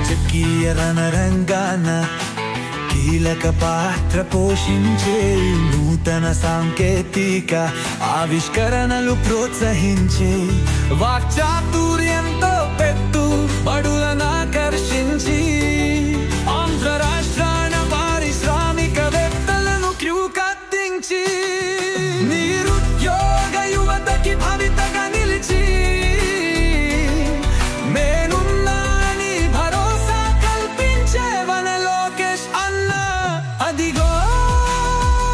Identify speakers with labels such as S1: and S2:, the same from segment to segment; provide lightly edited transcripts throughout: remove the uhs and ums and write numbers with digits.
S1: రాజకీయ రణరంగాన కీలక పాత్ర పోషించే నూతన సాంకేతిక ఆవిష్కరణలు ప్రోత్సహించే వాక్చాతుర్యంతో పెట్టుబడులను ఆకర్షించి ఆంధ్ర రాష్ట్రాన పారిశ్రామికవేత్తలను క్యూ కత్తించి నిరుద్యోగ యువతకి భవితగా నిలిచి నేనున్నాని భరోసా కల్పించే మన లోకేష్ అన్న. అదిగో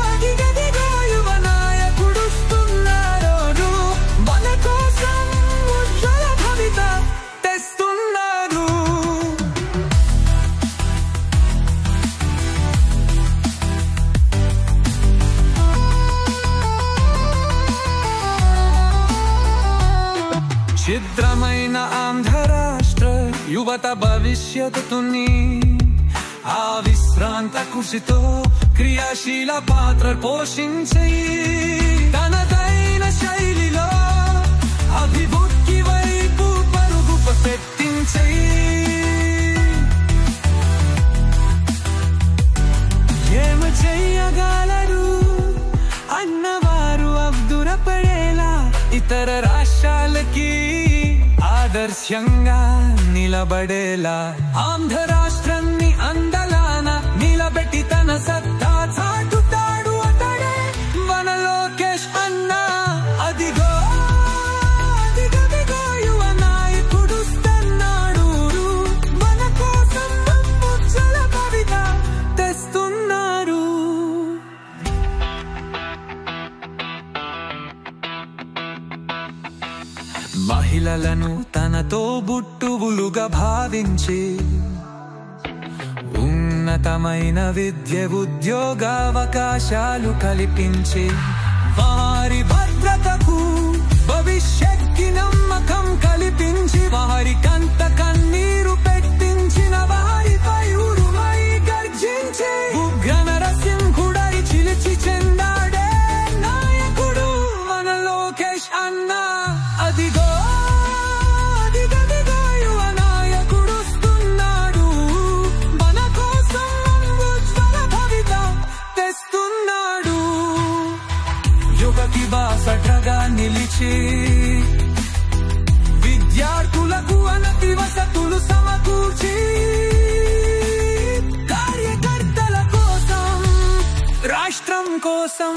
S1: అదిగదిగో యువ నాయకుడుస్తున్నాడు, మన కోసం ఉజ్వల భవిత తెస్తున్నాడు. చిత్రమైన ఆంధ్ర రాష్ట్ర యువత భవిష్యత్తుని అవిశ్రాంత కృషితో క్రియాశీల పాత్ర పోషించే తనదైన శైలిలో అభివృద్ధి వైపు పరుగు పెట్టించే ఏమి చెయ్యగలరు అన్నవారు అబ్దురపడేలా ఇతర రాష్ట్రాలకి ఆదర్శంగా నిలబడేలా ఆంధ్ర రాష్ట్రాన్ని అందలాన నిలబెట్టి తన సత్తా చాటుతాడు అతడే మన లోకేష్ అన్న. అదిగో అదిగదిగో యువ నాయకుడుస్తున్నాడు, మన కోసం ఉజ్వల భవిత తెస్తున్నాడు. మహిళలను తనతో బుట్టువులుగా భావించి ఉన్నతమైన విద్య ఉద్యోగావకాశాలు కల్పించి వారి భద్రతకు భవిష్యత్కి నమ్మకం కల్పించి వారికంత కన్నీరు పెట్టించిన వారిపై ఉరుమై గర్జించి ఉగ్ర నరసింహుడై చిలిచి చెందాడే నాయకుడు మన లోకేష్ అన్న. అదిగో అదిగదిగో యువ నాయకుడుస్తున్నాడు, మన కోసం ఉజ్వల భవిత తెస్తున్నాడు. యువకి బాసటగా నిలిచి విద్యార్థులకు అనతి వసతులు సమకూర్చి కార్యకర్తల కోసం రాష్ట్రం కోసం